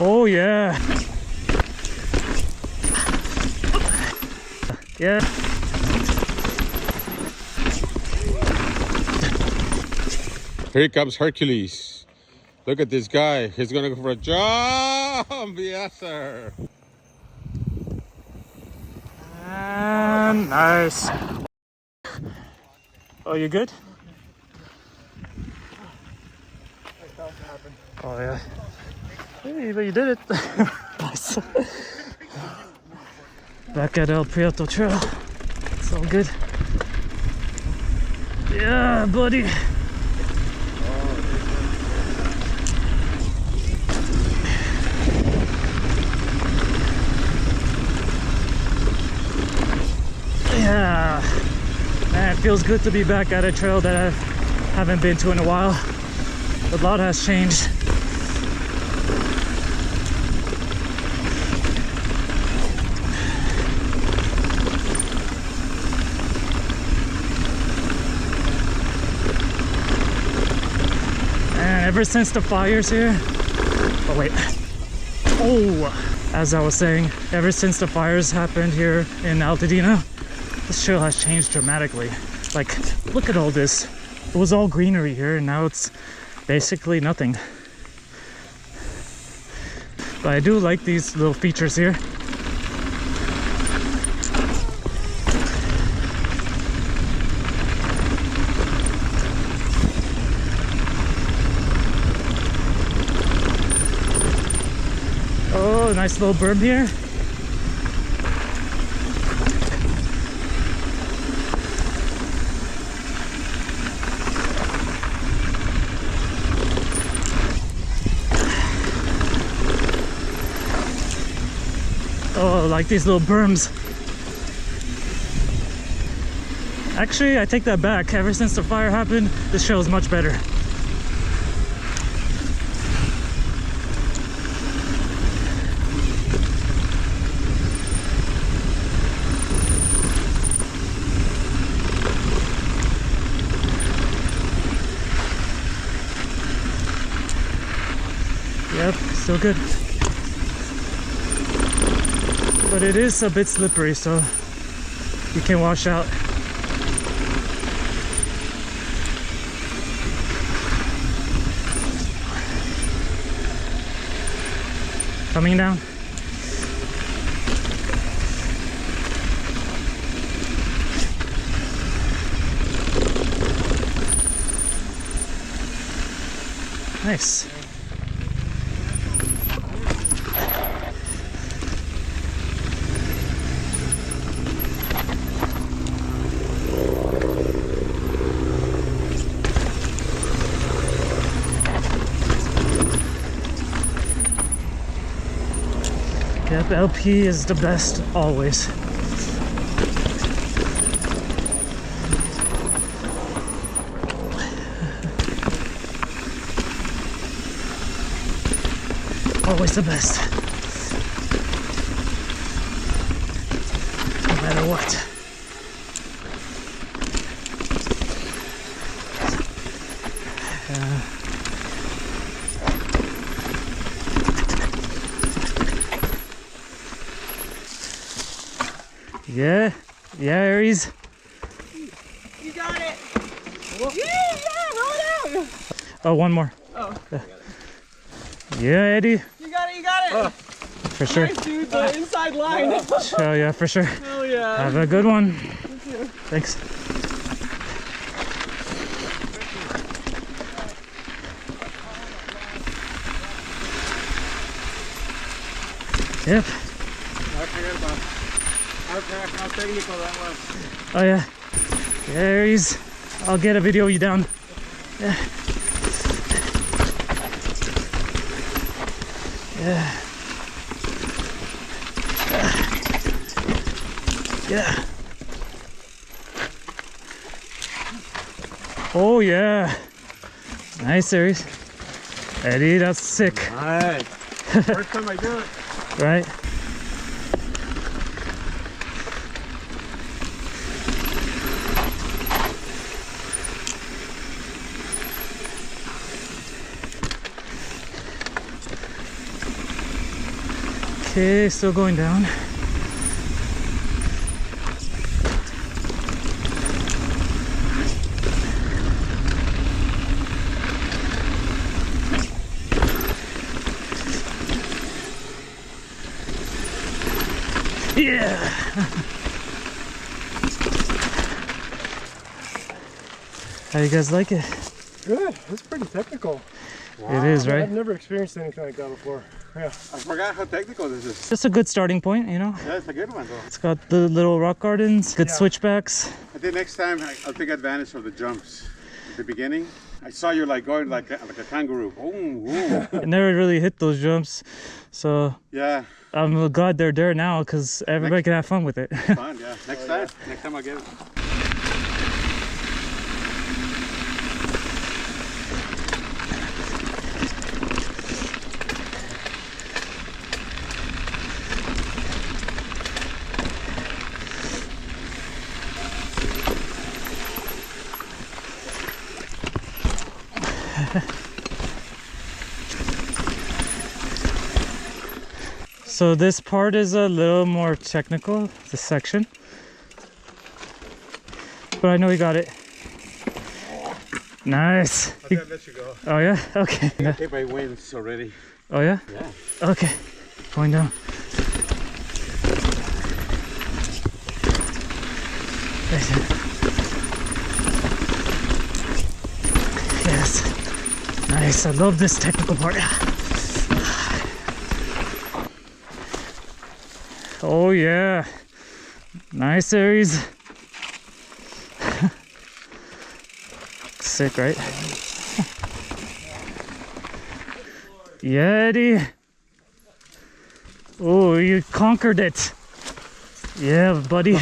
Oh yeah. Yeah. Here comes Hercules. Look at this guy. He's gonna go for a jump. Yes, sir. And nice. Oh, you good? Oh yeah. Hey, but you did it. Nice. Back at El Prieto Trail. It's all good. Yeah, buddy. Yeah. Man, it feels good to be back at a trail that I haven't been to in a while. A lot has changed. And ever since the fires here, oh wait, oh, as I was saying, ever since the fires happened here in Altadena, this trail has changed dramatically. Like, look at all this. It was all greenery here and now it's basically nothing. But I do like these little features here. Oh, nice little berm here. Oh, like these little berms. Actually, I take that back. Ever since the fire happened, this trail is much better. Yep, still good. But it is a bit slippery, so you can wash out. Coming down. Nice. Yep, LP is the best, always. Always the best. No matter what. Yeah, Aries. You got it. Yeah, roll it out. Oh, one more. Oh. Yeah, Eddie. You got it. For sure. Nice, dude, the inside line. Oh yeah, for sure. Hell yeah. Have a good one. Thank you. Thanks. Yep. Oh yeah. There he's. I'll get a video of you down. Yeah. Yeah. Yeah. Oh yeah. Nice, Aries. Eddie, that's sick. Nice. First time I do it. Right? Okay, still going down. Yeah! How you guys like it? Good. It's pretty technical. Wow. It is, right? I've never experienced anything like that before. Yeah. I forgot how technical this is. Just a good starting point, you know? Yeah, it's a good one though. It's got the little rock gardens, good Yeah. I switchbacks. think next time I'll take advantage of the jumps. At the beginning, I saw you like going like a kangaroo. Boom, boom. I never really hit those jumps, so Yeah, I'm glad they're there now because everybody can have fun with it. fun. Yeah, next time I'll get it. So this part is a little more technical, this section. But I know we got it. Nice. Okay, I'll let you go. Oh yeah? Okay. I take my wins already. Oh yeah? Yeah. Okay. Going down. Yes. Nice. I love this technical part. Oh yeah. Nice, Aries. Sick, right? Yeti. Oh, you conquered it. Yeah, buddy.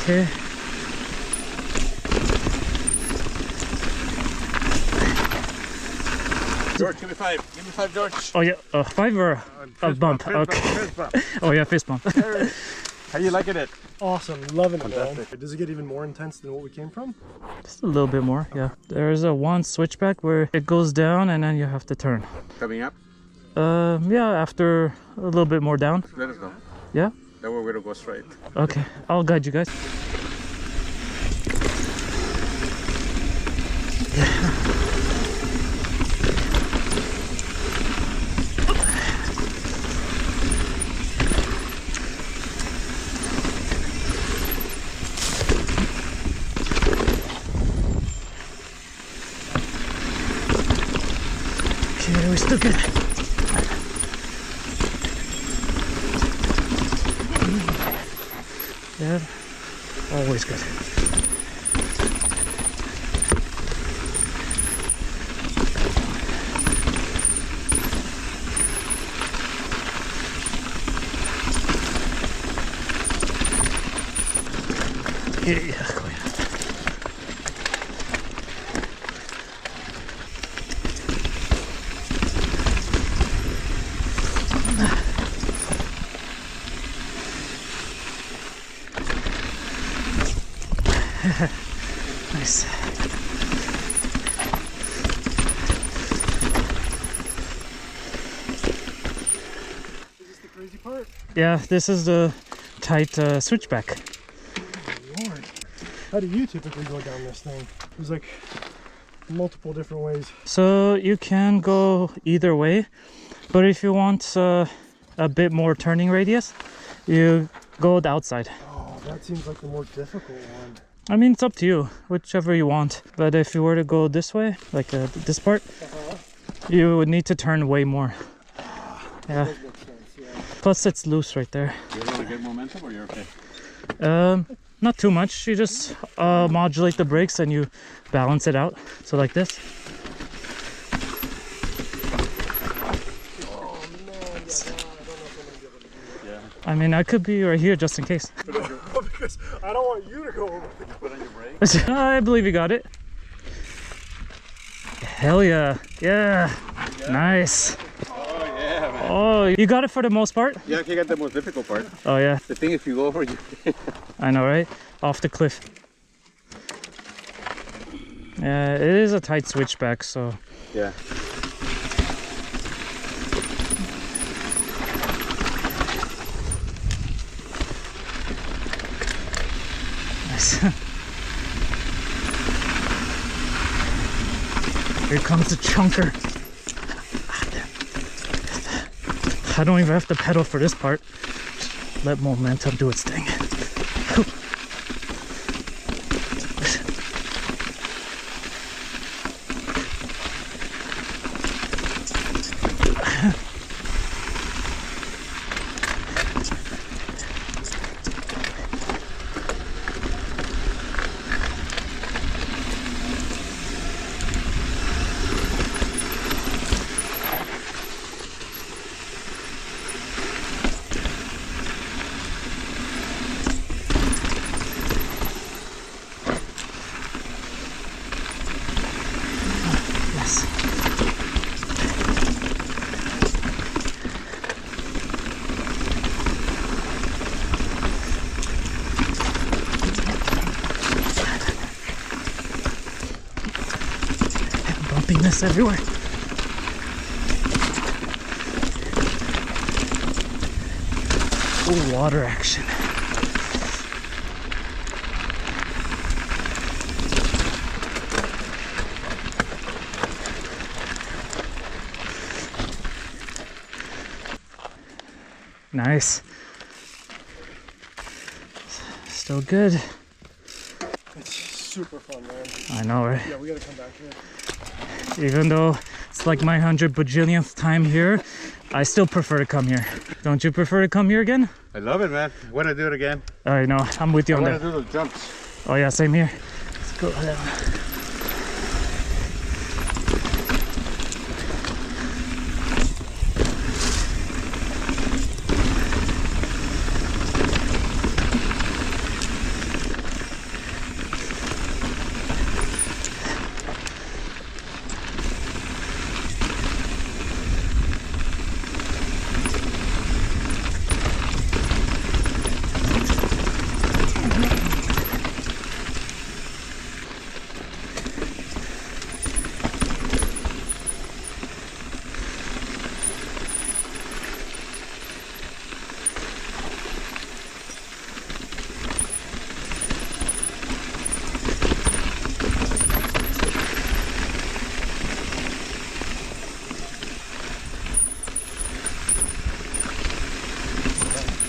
Okay. George, give me five. Give me five, George. Oh yeah, a 5 or a bump? Okay. Fist bump. Oh yeah, fist bump. How you liking it? Awesome. Loving it, man. Fantastic. Does it get even more intense than what we came from? Just a little bit more, yeah. There's a one switchback where it goes down and then you have to turn. Coming up? Yeah, after a little bit more down. Let us know. Yeah? That way we're gonna go straight. Okay, I'll guide you guys. Okay, we're still good. Yeah, always good. Yeah, go ahead. Nice. Is this the crazy part? Yeah, this is the tight switchback. Lord. How do you typically go down this thing? There's like multiple different ways. So you can go either way, but if you want a bit more turning radius, you go the outside. Oh, that seems like the more difficult one. I mean, it's up to you, whichever you want. But if you were to go this way, like this part, you would need to turn way more. Yeah. Does make sense, yeah. Plus, it's loose right there. You want to get momentum or you're okay? Not too much. You just modulate the brakes and you balance it out. So like this. Oh man, yeah, no, I don't know if I'm gonna be able to do Yeah. I mean, I could be right here just in case. that. Because I don't want you to go over. Put on your brakes. I believe you got it. Hell yeah. Yeah. Nice. Oh yeah, man. Oh, you got it for the most part? Yeah, you got the most difficult part. Oh yeah, The thing if you go over, you... I know, right? Off the cliff. Yeah, it is a tight switchback, so... Yeah. Nice. Here comes the chunker. I don't even have to pedal for this part. Let momentum do its thing. Yes. Bumpiness everywhere. Ooh, water action. Nice. Still good. It's super fun, man. I know, right? Yeah, we gotta come back here. Even though it's like my 100 bajillionth time here, I still prefer to come here. Don't you prefer to come here again? I love it, man. I want to do it again. I know, I'm with you I on want that. to do those jumps. Oh yeah, same here. Let's go down.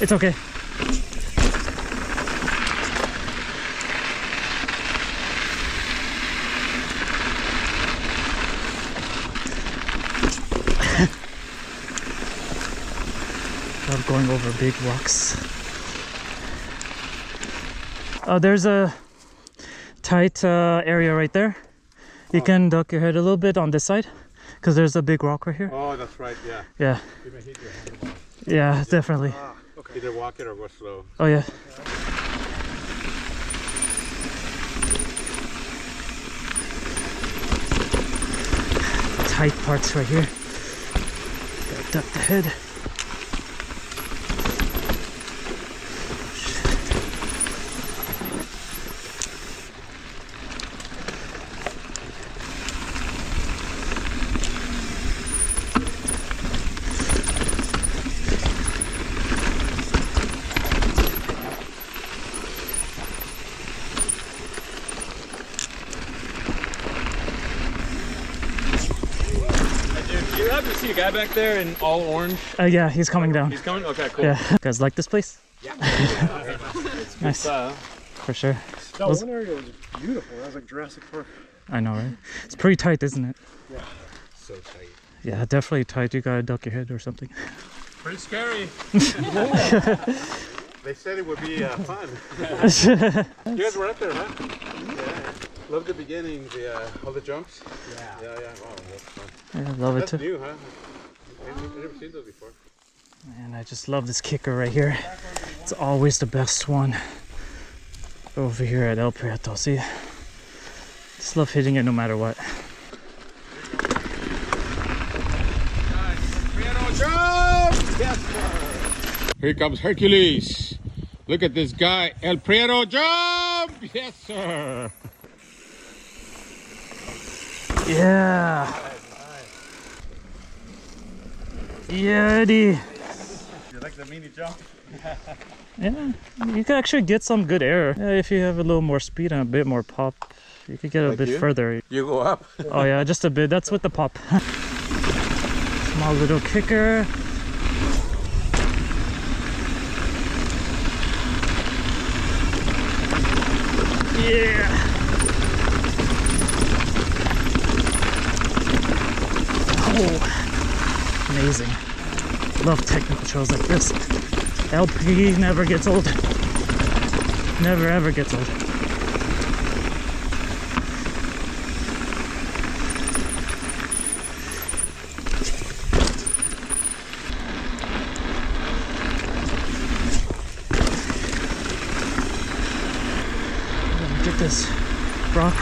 It's okay. Love going over big rocks. There's a tight area right there. You can duck your head a little bit on this side because there's a big rock right here. Oh, that's right, yeah. Yeah, You may hit your handlebar. yeah, definitely. Okay. Either walk it or go slow. Oh yeah. Tight parts right here. Gotta duck the head. You happen to see a guy back there in all orange? Yeah, he's coming down. He's coming? Okay, cool. Yeah. You guys like this place? Yeah. Nice. Style. For sure. That Was- one area was beautiful. That was like Jurassic Park. I know, right? It's pretty tight, isn't it? Yeah. So tight. Yeah, definitely tight. You gotta duck your head or something. Pretty scary. They said it would be fun. You guys were up there, huh? Yeah. Love the beginning, all the jumps. Yeah. Yeah. Wow, that's fun. Yeah, I love it That's too. new, huh? I've never seen those before. And I just love this kicker right here. It's always the best one. Over here at El Prieto, see? Just love hitting it no matter what. Prieto, jump! Yes, sir. Here comes Hercules. Look at this guy. El Prieto, jump! Yes, sir. Yeah. Yeah, Eddie. You like the mini jump? Yeah, you can actually get some good air. Yeah, if you have a little more speed and a bit more pop, you could get a bit further. You go up. Oh yeah, just a bit. That's with the pop. Small little kicker. Yeah. Oh, amazing. Love technical shows like this. LP never gets old. Never ever gets old. Get this rock.